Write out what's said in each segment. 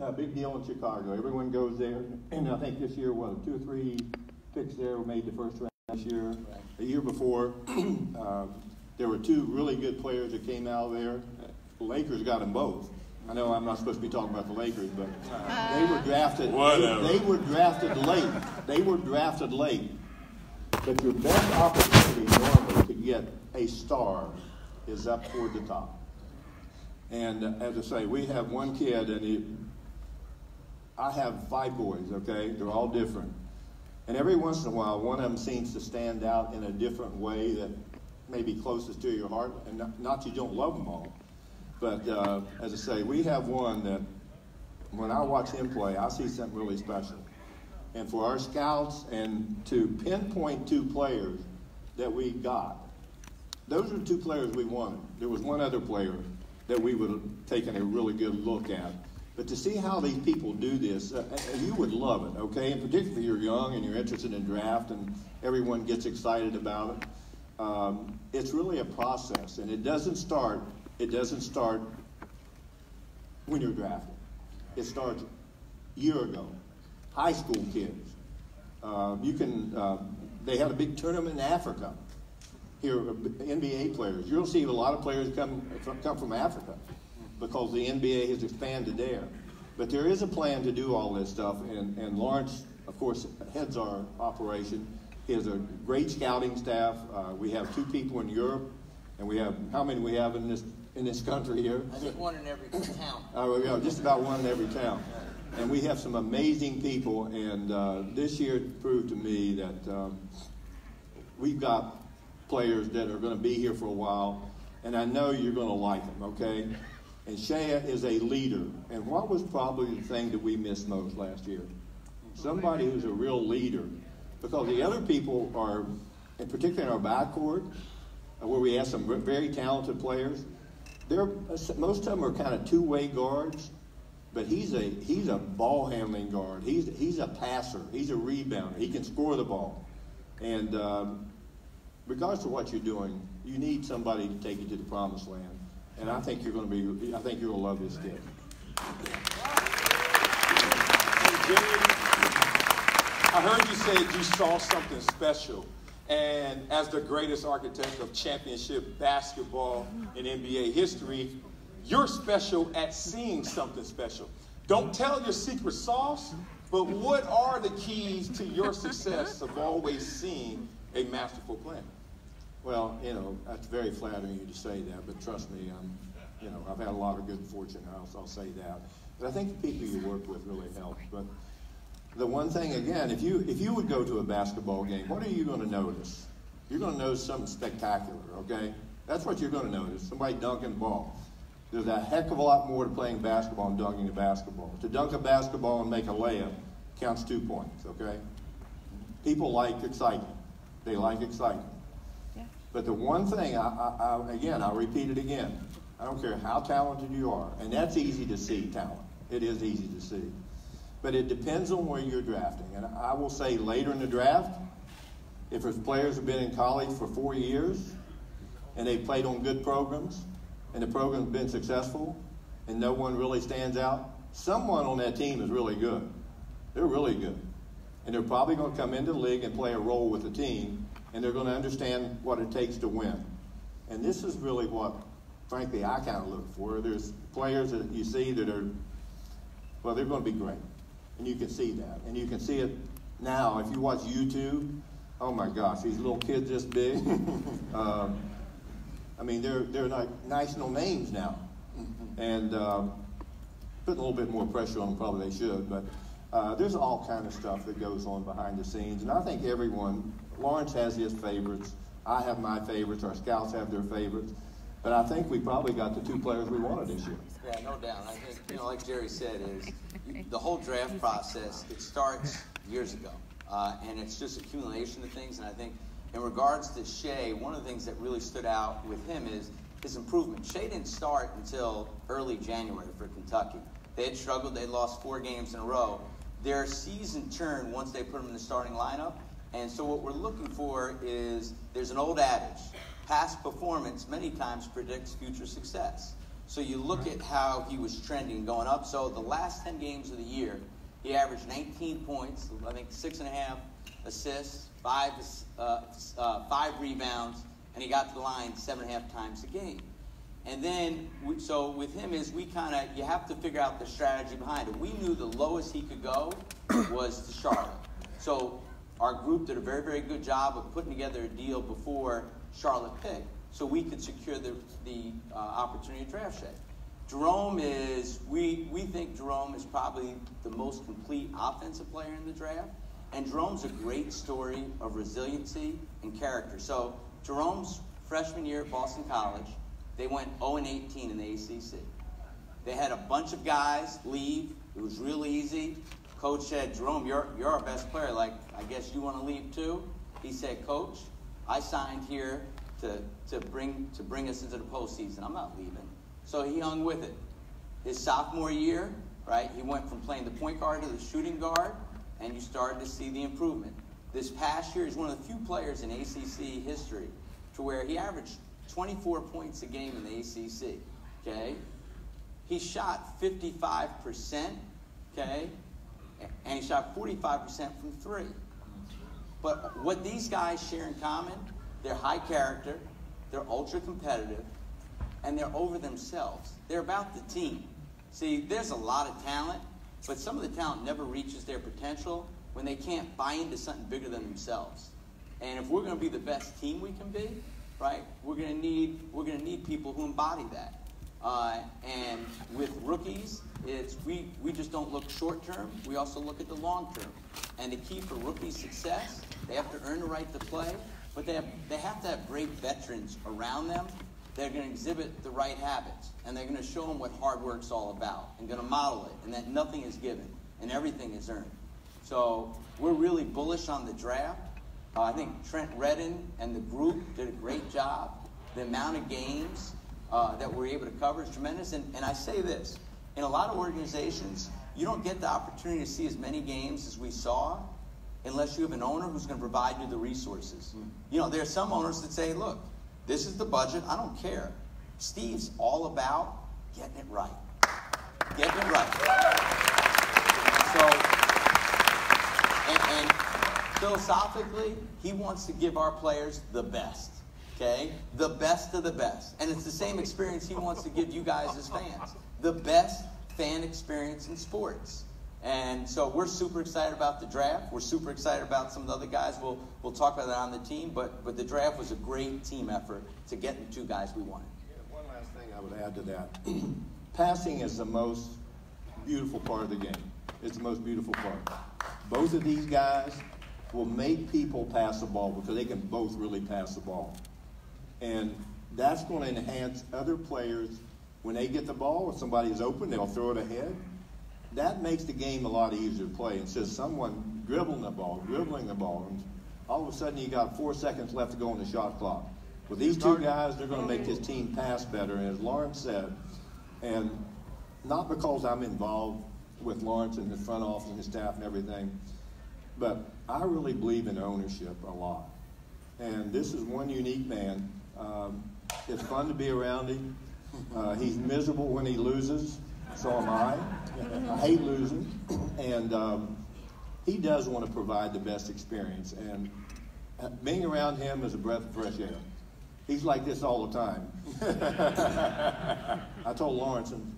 a big deal in Chicago. Everyone goes there, and I think this year, 2 or 3 picks there made the first round this year. Right. The year before, there were 2 really good players that came out of there. The Lakers got them both. I know I'm not supposed to be talking about the Lakers, but they were drafted. They were drafted late. They were drafted late. But your best opportunity normally to get a star is up toward the top. And as I say, we have one kid, and I have 5 boys, okay? They're all different. And every once in a while, one of them seems to stand out in a different way that may be closest to your heart. And not that you don't love them all. But as I say, we have one that when I watch him play, I see something really special. And for our scouts and to pinpoint 2 players that we got, those are the 2 players we wanted. There was one other player that we would have taken a really good look at. But to see how these people do this, you would love it, okay? And particularly if you're young and you're interested in draft and everyone gets excited about it. It's really a process, and it doesn't start when you're drafted. It starts a year ago. High school kids. They had a big tournament in Africa. Here, NBA players. You'll see a lot of players come from Africa because the NBA has expanded there. But there is a plan to do all this stuff, and Lawrence, of course, heads our operation. He has a great scouting staff. We have 2 people in Europe, and we have, how many we have in this country here? I think 1 in every town. Yeah, just about 1 in every town. And we have some amazing people, and this year it proved to me that we've got players that are going to be here for a while, and I know you're going to like them, okay? And Shea is a leader. And what was probably the thing that we missed most last year? Somebody who's a real leader. Because the other people are, and particularly in our backcourt, where we have some very talented players, most of them are kind of 2-way guards. But he's a ball handling guard. He's a passer. He's a rebounder. He can score the ball. And regardless of what you're doing, you need somebody to take you to the promised land. And I think you're going to love this kid. Hey, Jerry, I heard you say you saw something special. And as the greatest architect of championship basketball in NBA history, you're special at seeing something special. Don't tell your secret sauce, but what are the keys to your success of always seeing a masterful plan? Well, that's very flattering you to say that, but trust me, I've had a lot of good fortune, I'll say that. But I think the people you work with really help. But the one thing, again, if you would go to a basketball game, what are you going to notice? You're going to notice something spectacular, okay? That's what you're going to notice, somebody dunking the ball. There's a heck of a lot more to playing basketball and dunking a basketball. To dunk a basketball and make a layup counts 2 points, okay? People like excitement. They like excitement. Yeah. But the one thing, I'll repeat it again. I don't care how talented you are, and that's easy to see, talent. It is easy to see. But it depends on where you're drafting. And I will say later in the draft, if his players have been in college for 4 years and they've played on good programs, and the program's been successful, and no one really stands out, someone on that team is really good. They're really good. And they're probably going to come into the league and play a role with the team, and they're going to understand what it takes to win. And this is really what, frankly, I kind of look for. There's players that you see that are, well, they're going to be great. And you can see that. And you can see it now. If you watch YouTube, oh my gosh, these little kids this big. They're like national names now. And putting a little bit more pressure on them, probably they should. But there's all kind of stuff that goes on behind the scenes. And I think Lawrence has his favorites. I have my favorites. Our scouts have their favorites. But I think we probably got the 2 players we wanted this year. Yeah, no doubt. I think, like Jerry said, the whole draft process, it starts years ago. And it's just accumulation of things. And I think in regards to Shea, one of the things that really stood out with him is his improvement. Shea didn't start until early January for Kentucky. They had struggled. They lost 4 games in a row. Their season turned once they put him in the starting lineup. And so what we're looking for is, there's an old adage, past performance many times predicts future success. So you look at how he was trending going up. So the last 10 games of the year, he averaged 19 points, I think 6.5 assists, 5 rebounds, and he got to the line 7.5 times a game. And then, so with him is you have to figure out the strategy behind it. We knew the lowest he could go was to Charlotte. So our group did a very, very good job of putting together a deal before Charlotte picked so we could secure the opportunity to draft Shea. Jerome we think Jerome is probably the most complete offensive player in the draft. And Jerome's a great story of resiliency and character. So Jerome's freshman year at Boston College, they went 0-18 in the ACC. They had a bunch of guys leave. It was real easy. Coach said, Jerome, you're our best player. Like, I guess you want to leave too? He said, Coach, I signed here to bring us into the postseason. I'm not leaving. So he hung with it. His sophomore year, right, he went from playing the point guard to the shooting guard, and you started to see the improvement. This past year, he's one of the few players in ACC history to where he averaged 24 points a game in the ACC, okay? He shot 55%, okay? And he shot 45% from three. But what these guys share in common, they're high character, they're ultra competitive, and they're over themselves. They're about the team. See, there's a lot of talent, but some of the talent never reaches their potential when they can't buy into something bigger than themselves. And if we're going to be the best team we can be, right, we're going to need people who embody that. And with rookies, we just don't look short term. We also look at the long term. And the key for rookie success, they have to earn the right to play, but they have to have great veterans around them. They're going to exhibit the right habits, and they're going to show them what hard work's all about, and going to model it, and that nothing is given and everything is earned. So we're really bullish on the draft. I think Trent Redden and the group did a great job. The amount of games that we're able to cover is tremendous. And I say this, in a lot of organizations, you don't get the opportunity to see as many games as we saw unless you have an owner who's going to provide you the resources. You know, there are some owners that say, look, this is the budget, I don't care. Steve's all about getting it right. Getting it right. So, and philosophically, he wants to give our players the best, okay? The best of the best. And it's the same experience he wants to give you guys as fans. The best fan experience in sports. And so we're super excited about the draft. We're super excited about some of the other guys. We'll talk about that on the team. But the draft was a great team effort to get the two guys we wanted. Yeah, one last thing I would add to that. Passing is the most beautiful part of the game. It's the most beautiful part. Both of these guys will make people pass the ball because they can both really pass the ball. And that's going to enhance other players. When they get the ball, if somebody is open, they'll throw it ahead. That makes the game a lot easier to play. Instead of someone dribbling the ball, and all of a sudden you got 4 seconds left to go on the shot clock. With these two guys, they're going to make this team pass better. And as Lawrence said, and not because I'm involved with Lawrence and his front office and his staff and everything, but I really believe in ownership a lot. And this is one unique man. It's fun to be around him. He's miserable when he loses. So am I. I hate losing. And he does want to provide the best experience. And being around him is a breath of fresh air. He's like this all the time. I told Lawrence, and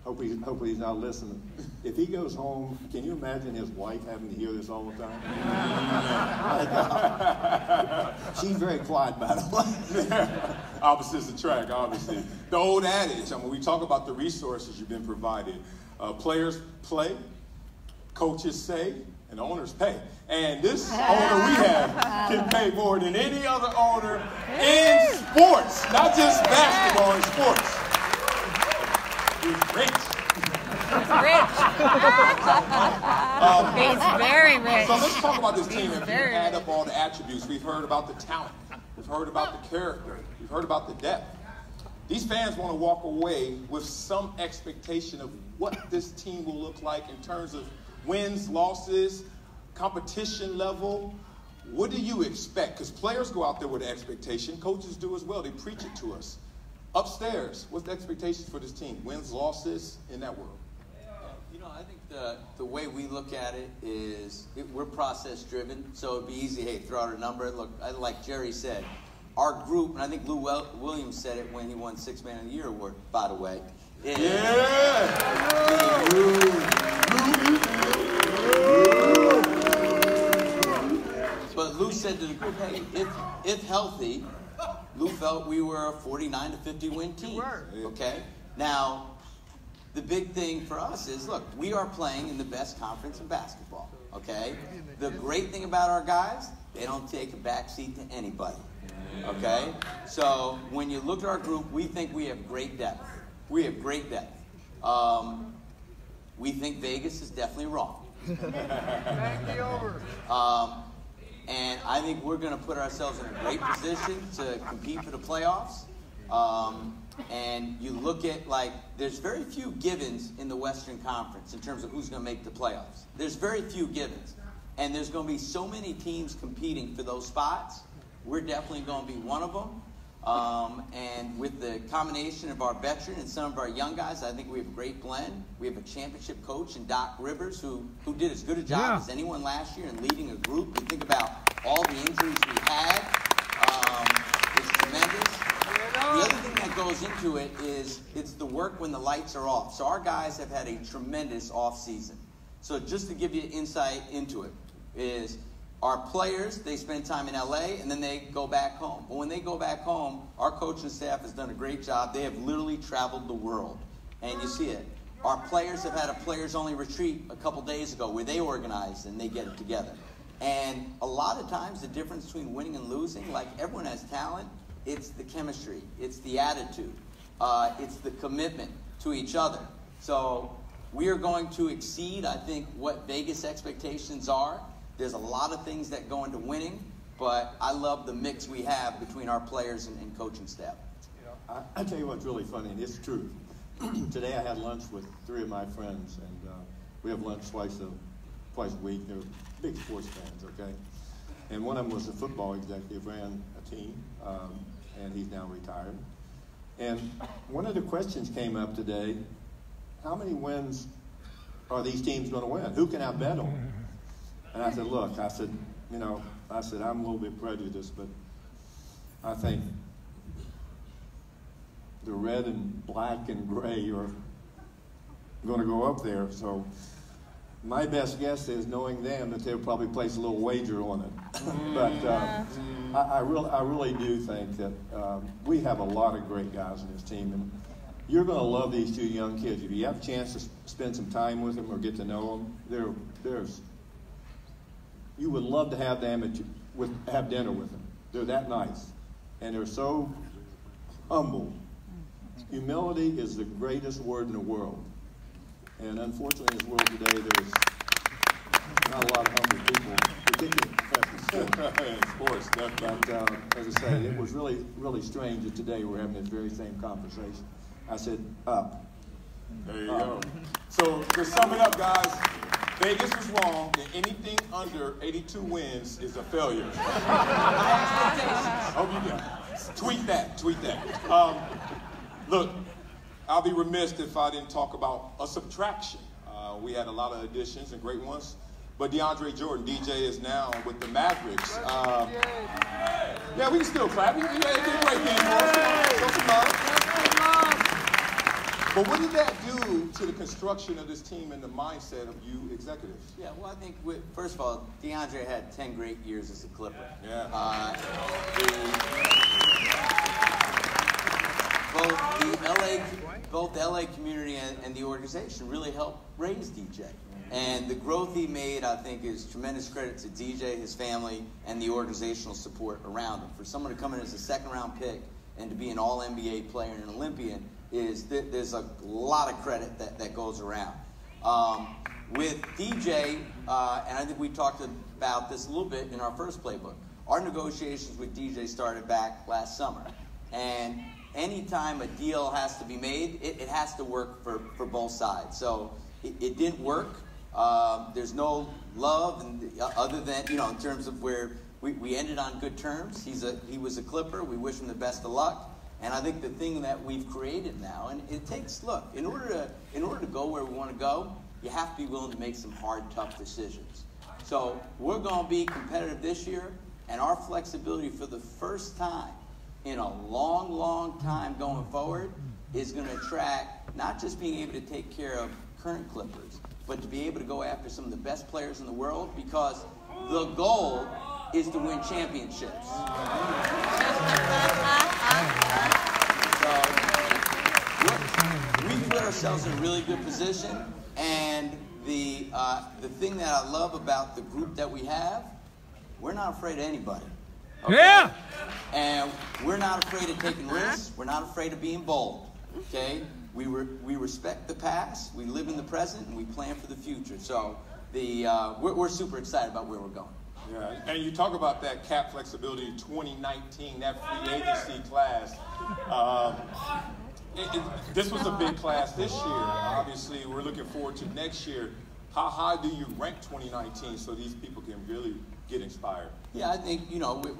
hopefully he's not listening, if he goes home, can you imagine his wife having to hear this all the time? She's very quiet, by the way. Opposites attract, obviously. The old adage, I mean, we talk about the resources you've been provided. Players play, coaches say, and owners pay. And this owner we have can pay more than any other owner in sports, not just basketball, in sports. He's rich. He's very rich. So let's talk about this team. If you add up all the attributes, we've heard about the talent. We've heard about the character. We've heard about the depth. These fans want to walk away with some expectation of what this team will look like in terms of wins, losses, competition level. What do you expect? Because players go out there with an expectation. Coaches do as well. They preach it to us. upstairs, what's the expectations for this team? Wins, losses, in that world? You know, I think the way we look at it is we're process-driven, so it'd be easy, hey, throw out a number. Look, like Jerry said, our group, and I think Lou Williams said it when he won Six Man of the Year award, by the way. But Lou said to the group, hey, if healthy, Lou felt we were a 49 to 50 win team. Okay? Now, the big thing for us is, look, we are playing in the best conference in basketball. Okay? The great thing about our guys, they don't take a backseat to anybody. Okay? So when you look at our group, we think we have great depth. We have great depth. We think Vegas is definitely wrong. And I think we're going to put ourselves in a great position to compete for the playoffs. And you look at, like, there's very few givens in the Western Conference in terms of who's going to make the playoffs. There's very few givens. And there's going to be so many teams competing for those spots. We're definitely going to be one of them. And with the combination of our veteran and some of our young guys, I think we have a great blend. We have a championship coach in Doc Rivers who did as good a job as anyone last year in leading a group. You think about all the injuries we had. It's tremendous. The other thing that goes into it is it's the work when the lights are off. So our guys have had a tremendous off season. So just to give you insight into it is our players, they spend time in LA and then they go back home. But when they go back home, our coaching staff has done a great job. They have literally traveled the world. And you see it. Our players have had a players-only retreat a couple days ago where they organize and they get it together. And a lot of times the difference between winning and losing, like everyone has talent, it's the chemistry, it's the attitude, it's the commitment to each other. So we are going to exceed, I think, what Vegas expectations are. There's a lot of things that go into winning, but I love the mix we have between our players and coaching staff. I tell you what's really funny, and it's true. Today I had lunch with 3 of my friends, and we have lunch twice a week. They're big sports fans, okay? And one of them was a football executive, ran a team, and he's now retired. And one of the questions came up today, how many wins are these teams going to win? Who can I bet on? And I said, look, I'm a little bit prejudiced, but I think the red and black and gray are going to go up there. So my best guess is, knowing them, that they'll probably place a little wager on it. But I really do think that we have a lot of great guys in this team. And you're going to love these 2 young kids. If you have a chance to spend some time with them or get to know them, you would love to have them have dinner with them. They're that nice. And they're so humble. Humility is the greatest word in the world. And unfortunately, in this world today, there's not a lot of humble people, particularly in sports. But as I say, it was really, really strange that today we're having this very same conversation. I said, up. There you go. So to sum it up, guys, Vegas is wrong, and anything under 82 wins is a failure. Hope you do. Tweet that. Look, I'll be remiss if I didn't talk about a subtraction. We had a lot of additions and great ones, but DeAndre Jordan, DJ, is now with the Mavericks. Yeah, we can still clap. He did a great thing for us. Show some love. But what did that do to the construction of this team and the mindset of you executives? Yeah, well, I think, first of all, DeAndre had 10 great years as a Clipper. Yeah. Both the LA community and the organization really helped raise DJ. And the growth he made, I think, is tremendous credit to DJ, his family, and the organizational support around him. For someone to come in as a second-round pick and to be an All-NBA player and an Olympian, there's a lot of credit that goes around. With DJ, and I think we talked about this a little bit in our first playbook, our negotiations with DJ started back last summer. And anytime a deal has to be made, it has to work for both sides. So it didn't work. There's no love, other than, in terms of where we ended on good terms. He was a Clipper. We wish him the best of luck. And I think the thing that we've created now, and it takes, look, in order to go where we want to go, you have to be willing to make some hard, tough decisions. So we're going to be competitive this year, and our flexibility for the first time in a long, long time going forward is going to attract not just being able to take care of current Clippers, but to be able to go after some of the best players in the world, because the goal is to win championships. So we put ourselves in a really good position, and the thing that I love about the group that we have, we're not afraid of anybody. Okay? Yeah. And we're not afraid of taking risks. We're not afraid of being bold. Okay? We respect the past, we live in the present, and we plan for the future. So we're super excited about where we're going. Yeah, and you talk about that cap flexibility 2019, that free agency class. This was a big class this year. Obviously, we're looking forward to next year. How high do you rank 2019 so these people can really get inspired? Yeah, I think,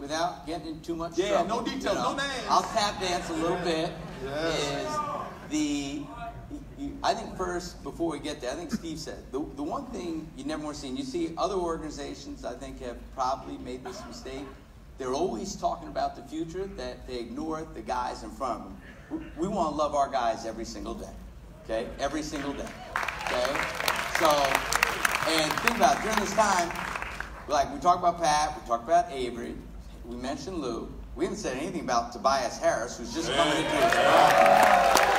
without getting into too much Yeah, trouble, no details, no names. I'll tap dance a little bit. Yes. I think first, before we get there, I think Steve said, the one thing you never want to see, and you see other organizations, I think, have probably made this mistake. They're always talking about the future, that they ignore the guys in front of them. We want to love our guys every single day, okay? Every single day, okay? So, and think about it, during this time, like we talked about Pat, we talked about Avery, we mentioned Lou. We haven't said anything about Tobias Harris, who's just coming into his own.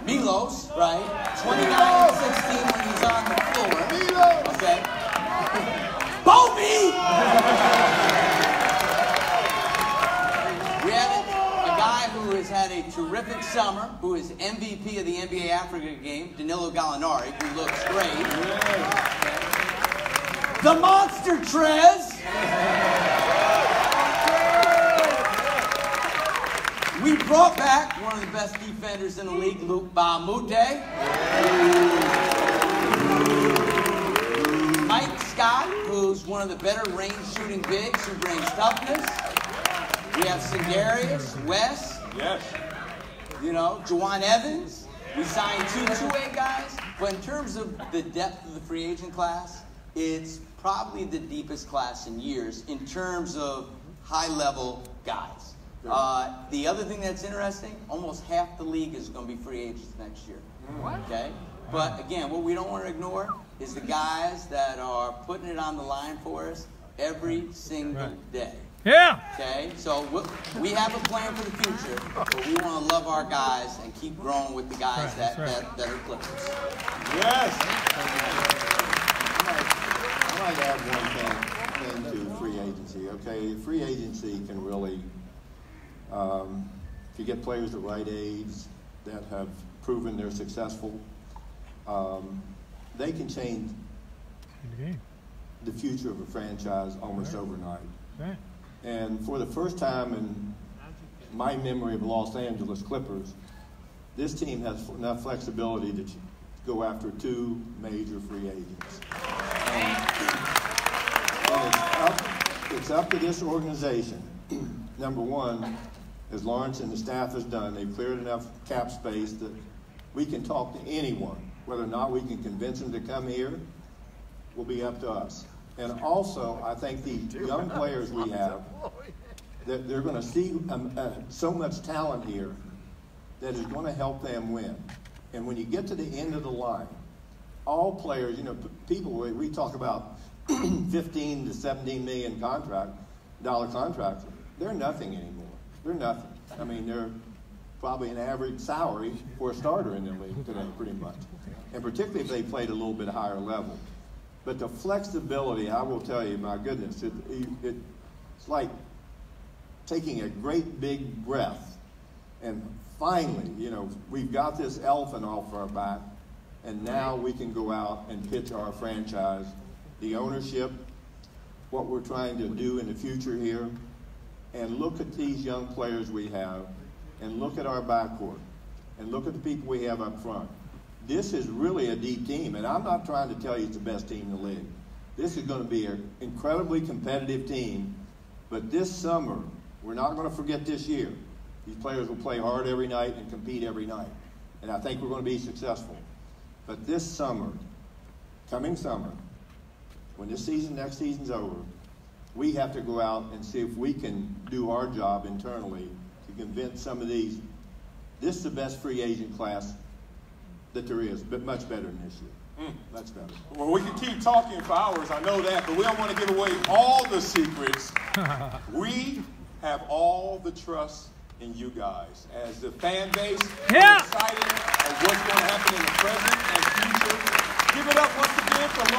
Milos, right? 29-16 when he's on the floor. Milos! Okay. Bobby! We have a guy who has had a terrific summer, who is MVP of the NBA Africa game, Danilo Gallinari, who looks great. Okay. The Monster Trez! We brought back one of the best defenders in the league, Luke Bamute. Mike Scott, who's one of the better range shooting bigs, who brings toughness. We have Singarius, Wes. Yes. Juwan Evans. We signed two-way guys. But in terms of the depth of the free agent class, it's probably the deepest class in years in terms of high-level guys. The other thing that's interesting, almost half the league is going to be free agents next year. Okay? But again, what we don't want to ignore is the guys that are putting it on the line for us every single day. Yeah. Okay? So we have a plan for the future, but we want to love our guys and keep growing with the guys that are Clippers. Yes. I'd like to add one thing to free agency. Okay, free agency can really, if you get players the right age that have proven they're successful, they can change the future of a franchise almost overnight. Right. And for the first time in my memory of Los Angeles Clippers, this team has enough flexibility to go after two major free agents. And it's up to this organization. Number one, as Lawrence and the staff has done, they've cleared enough cap space that we can talk to anyone. Whether or not we can convince them to come here will be up to us. And also, I think these young players we have, that they're going to see so much talent here that is going to help them win. And when you get to the end of the line, all players, people, we talk about 15 to 17 million dollar contracts, they're nothing anymore. They're nothing. I mean, they're probably an average salary for a starter in the league today, pretty much. And particularly if they played a little bit higher level. But the flexibility, I will tell you, my goodness, it's like taking a great big breath. And finally, we've got this elephant off our back, and now we can go out and pitch our franchise, the ownership, what we're trying to do in the future here, and look at these young players we have, and look at our backcourt, and look at the people we have up front. This is really a deep team, and I'm not trying to tell you it's the best team in the league. This is going to be an incredibly competitive team. But this summer, we're not going to forget this year. These players will play hard every night and compete every night. And I think we're going to be successful. But this summer, coming summer, when this season, next season's over, we have to go out and see if we can do our job internally to convince some of these. This is the best free agent class that there is, but much better than this year. Much better. Well, we can keep talking for hours, I know that, but we don't want to give away all the secrets. We have all the trust in you guys. As the fan base, we're excited of what's going to happen in the present and future. Give it up once again for